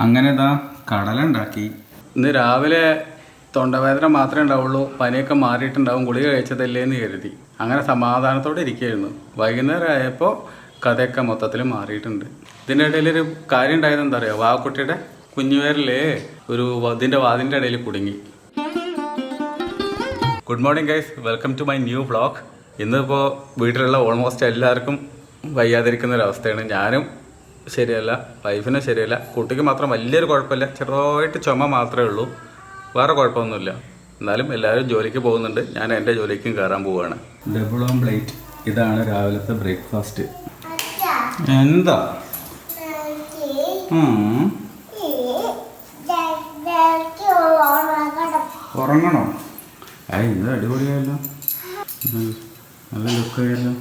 അങ്ങനെ ഇതാ കടല ഉണ്ടാക്കി. ഇന്ന് രാവിലെ തൊണ്ടവേദന മാത്രമേ ഉണ്ടാവുള്ളൂ, പനിയൊക്കെ മാറിയിട്ടുണ്ടാവും, ഗുളിക കഴിച്ചതല്ലേ എന്ന് കരുതി അങ്ങനെ സമാധാനത്തോടെ ഇരിക്കുകയായിരുന്നു. വൈകുന്നേരം ആയപ്പോൾ കഥയൊക്കെ മൊത്തത്തിൽ മാറിയിട്ടുണ്ട്. ഇതിൻ്റെ ഇടയിലൊരു കാര്യം ഉണ്ടായത് എന്താ പറയുക, വാവക്കുട്ടിയുടെ കുഞ്ഞുപേരിലേ ഇതിൻ്റെ വാതിൻ്റെ ഇടയിൽ കുടുങ്ങി. Good morning guys, welcome to my new vlog. ഇന്നിപ്പോൾ വീട്ടിലുള്ള ഓൾമോസ്റ്റ് എല്ലാവർക്കും വയ്യാതിരിക്കുന്ന ഒരവസ്ഥയാണ്. ഞാനും ശരിയല്ല, വൈഫിനും ശരിയല്ല, കുട്ടിക്ക് മാത്രം വലിയൊരു കുഴപ്പമില്ല, ചെറുതായിട്ട് ചുമ മാത്രമേ ഉള്ളൂ, വേറെ കുഴപ്പമൊന്നുമില്ല. എന്നാലും എല്ലാവരും ജോലിക്ക് പോകുന്നുണ്ട്, ഞാൻ എൻ്റെ ജോലിക്കും കയറാൻ പോവുകയാണ്. ഡബിൾ ഓംപ്ലേറ്റ്, ഇതാണ് രാവിലത്തെ ബ്രേക്ക്ഫാസ്റ്റ്. എന്താ ഉറങ്ങണോ? ഇത് അടിപൊളിയായല്ലോ, നല്ല ലുക്കായല്ലോ.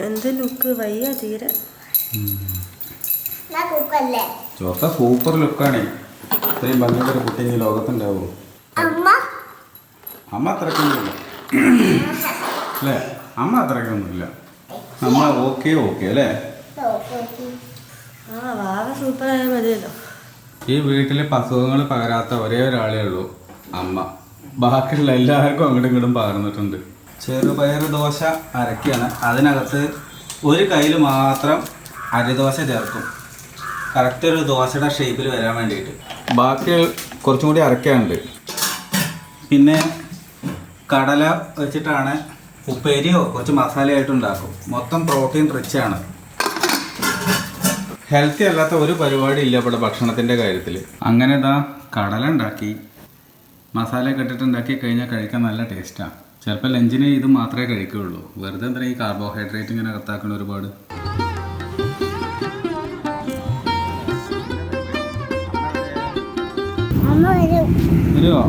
എന്ത് ലുക്ക്, വയ്യ തീരെ. ചോക്ക സൂപ്പർ ലുക്കാണേ. ഇത്രയും ഭംഗിയൊക്കെ കുട്ടി ഈ ലോകത്തുണ്ടാവോ? അമ്മ അത്രയ്ക്കൊന്നുമില്ല അല്ലേ, അമ്മ അത്രയ്ക്കൊന്നുമില്ല. അമ്മ ഓക്കെ അല്ലേ? സൂപ്പറായാൽ മതിയല്ലോ. ഈ വീട്ടിലെ അസുഖങ്ങൾ പകരാത്ത ഒരേ ഒരാളേ ഉള്ളൂ, അമ്മ. ബാക്കിയുള്ള എല്ലാവർക്കും അങ്ങോട്ടും ഇങ്ങോട്ടും പകർന്നിട്ടുണ്ട്. ചെറുപയർ ദോശ അരക്കുകയാണ്. അതിനകത്ത് ഒരു കയ്യിൽ മാത്രം അരിദോശ ചേർക്കും, കറക്റ്റ് ഒരു ദോശയുടെ ഷേപ്പിൽ വരാൻ വേണ്ടിയിട്ട്. ബാക്കി കുറച്ചും കൂടി അരയ്ക്കാനുണ്ട്. പിന്നെ കടല വെച്ചിട്ടാണ് ഉപ്പേരിയോ കുറച്ച് മസാലയായിട്ട് ഉണ്ടാക്കും. മൊത്തം പ്രോട്ടീൻ റിച്ച് ആണ്. ഹെൽത്തി അല്ലാത്ത ഒരു പരിപാടി ഇല്ല ഇവിടെ ഭക്ഷണത്തിൻ്റെ കാര്യത്തിൽ. അങ്ങനെ ഇതാ കടല ഉണ്ടാക്കി, മസാലയൊക്കെ ഇട്ടിട്ട് ഉണ്ടാക്കി കഴിഞ്ഞാൽ കഴിക്കാൻ നല്ല ടേസ്റ്റാണ്. ചിലപ്പോൾ ലഞ്ചിന് ഇത് മാത്രമേ കഴിക്കുകയുള്ളൂ. വെറുതെ എന്തിനാ ഈ കാർബോഹൈഡ്രേറ്റ് ഇങ്ങനെ കത്താക്കണം ഒരുപാട്. വരുമോ?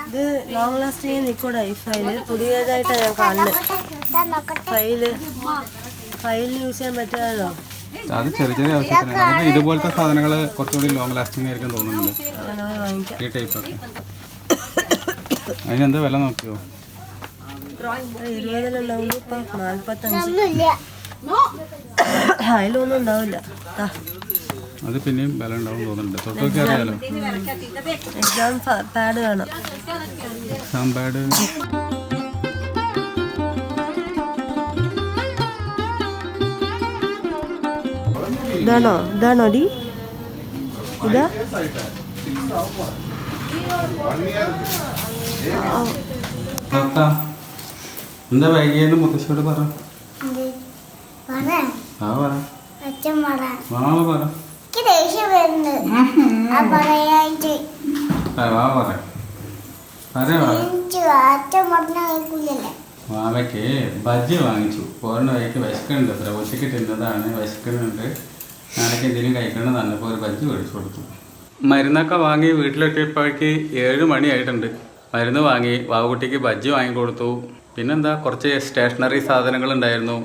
ഇത് ലോങ് ലാസ്റ്റിംഗ് നിൽക്കൂടെ ഈ ഫയല്? പുതിയതായിട്ടാണ് ഞാൻ കാണുന്നത്. ഫയൽ യൂസ് ചെയ്യാൻ പറ്റുമല്ലോ. അത് ചെറിയ ചെറിയ ആവശ്യത്തിന്. നമുക്ക് ഇതുപോലത്തെ സാധനങ്ങൾ കുറച്ചുകൂടി ലോങ് ലാസ്റ്റിംഗ് ആയിരിക്കും തോന്നുന്നുണ്ട്, ഈ ടൈപ്പൊക്കെ. അതിനെന്ത് വില നോക്കിയോ? 20 ഇപ്പം 45. അതിലൊന്നും ഉണ്ടാവില്ല. അത് പിന്നെയും വില ഉണ്ടാവും തോന്നുന്നുണ്ട്. തൊട്ടൊക്കെ അറിയാലോ. എക്സാം പാഡ് വേണം. എക്സാം പാഡ് ഇതാണോ ഡി? ഇതാ എന്താ വൈകിയെന്ന് മുത്തശ്ശിയോട് പറ. മാമയ്ക്ക് ബജ്ജി വാങ്ങിച്ചു. പോരണ വഴിക്ക് വിശക്കുന്നുണ്ട്, അത്ര ഉച്ചയ്ക്ക് തിന്നതാണ്, വിശക്കുന്നുണ്ട്, ഞാനൊക്കെ എന്തെങ്കിലും കഴിക്കണം തന്നപ്പോൾ ഒരു ബജ്ജി മേടിച്ചു കൊടുത്തു. മരുന്നൊക്കെ വാങ്ങി വീട്ടിലെത്തിയപ്പോഴേക്ക് 7 മണിയായിട്ടുണ്ട്. മരുന്ന് വാങ്ങി, വാവുകുട്ടിക്ക് ബജ്ജി വാങ്ങിക്കൊടുത്തു. പിന്നെന്താ, കുറച്ച് സ്റ്റേഷനറി സാധനങ്ങളുണ്ടായിരുന്നു,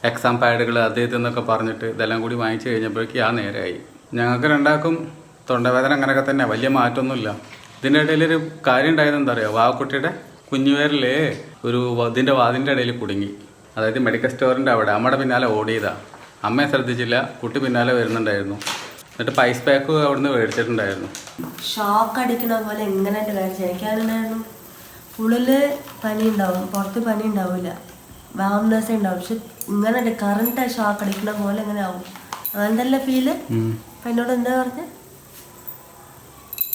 എക്സാം പാഡുകൾ അത് ഇതെന്നൊക്കെ പറഞ്ഞിട്ട് ഇതെല്ലാം കൂടി വാങ്ങിച്ചു കഴിഞ്ഞപ്പോഴേക്ക് നേരമായി. ഞങ്ങൾക്ക് രണ്ടാൾക്കും തൊണ്ടവേദന അങ്ങനെയൊക്കെ തന്നെ, വലിയ മാറ്റമൊന്നുമില്ല. ഇതിൻ്റെ ഇടയിലൊരു കാര്യം ഉണ്ടായത് എന്താ പറയുക, വാവുക്കുട്ടിയുടെ കുഞ്ഞുപേരിലേ ഇതിൻ്റെ വാതിൻ്റെ ഇടയിൽ കുടുങ്ങി. അതായത് മെഡിക്കൽ സ്റ്റോറിൻ്റെ അവിടെ. അമ്മയുടെ പിന്നാലെ ഓടിയതാണ്. അമ്മയെ ശ്രദ്ധിച്ചില്ല, കുട്ടി പിന്നാലെ വരുന്നുണ്ടായിരുന്നു. എന്നിട്ട് പൈസ് പാക്ക് അവിടുന്ന് മേടിച്ചിട്ടുണ്ടായിരുന്നു. ഷോക്ക് അടിക്കണ പോലെ എങ്ങനെ കഴിച്ചു എനിക്കതുണ്ടായിരുന്നു. ഉള്ളില് പനി ഉണ്ടാവും, പുറത്ത് പനി ഉണ്ടാവില്ല, വാംനെസ് ഉണ്ടാവും. പക്ഷെ ഇങ്ങനെ കറണ്ട് ഷോക്ക് അടിക്കണ പോലെ എങ്ങനെ ആവും, അങ്ങനത്തെ ഫീല്. അപ്പം എന്നോട് എന്താ പറഞ്ഞ,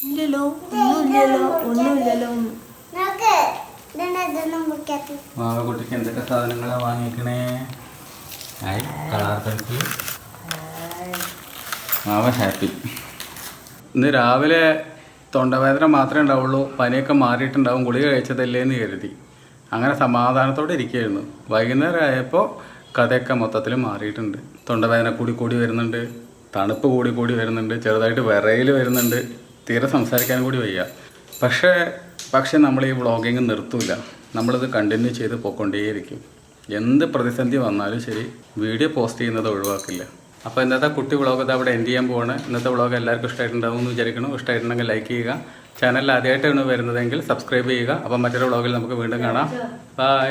ഇല്ലല്ലോ ഒന്നുമില്ലല്ലോ. കുട്ടിക്ക് എന്തൊക്കെ സാധനങ്ങളാണ് വാങ്ങിക്കണേ? Colour pencil. ഹാപ്പി. ഇന്ന് രാവിലെ തൊണ്ടവേദന മാത്രമേ ഉണ്ടാവുള്ളൂ, പനിയൊക്കെ മാറിയിട്ടുണ്ടാവും, ഗുളിക കഴിച്ചതല്ലേ എന്ന് കരുതി അങ്ങനെ സമാധാനത്തോടെ ഇരിക്കുകയായിരുന്നു. വൈകുന്നേരം ആയപ്പോൾ കഥയൊക്കെ മൊത്തത്തിൽ മാറിയിട്ടുണ്ട്. തൊണ്ടവേദന കൂടി വരുന്നുണ്ട്, തണുപ്പ് കൂടി വരുന്നുണ്ട്, ചെറുതായിട്ട് വിറയിൽ വരുന്നുണ്ട്, തീരെ സംസാരിക്കാൻ കൂടി വയ്യ. പക്ഷേ നമ്മൾ ഈ വ്ളോഗിങ് നിർത്തൂല, നമ്മളിത് കണ്ടിന്യൂ ചെയ്ത് പോയിക്കൊണ്ടേയിരിക്കും. എന്ത് പ്രതിസന്ധി വന്നാലും ശരി വീഡിയോ പോസ്റ്റ് ചെയ്യുന്നത് ഒഴിവാക്കില്ല. അപ്പോൾ ഇന്നത്തെ കുട്ടി വ്ളോഗ് ഇത് അവിടെ എൻഡ് ചെയ്യാൻ പോവാണ്. ഇന്നത്തെ വ്ളോഗ് എല്ലാവർക്കും ഇഷ്ടമായിട്ടുണ്ടാവും എന്ന് വിചാരിക്കണം. ഇഷ്ടമായിട്ടുണ്ടെങ്കിൽ ലൈക്ക് ചെയ്യുക. ചാനലിൽ ആദ്യമായിട്ടാണ് വരുന്നതെങ്കിൽ സബ്സ്ക്രൈബ് ചെയ്യുക. അപ്പോൾ മറ്റൊരു വ്ളോഗിൽ നമുക്ക് വീണ്ടും കാണാം. ബൈ.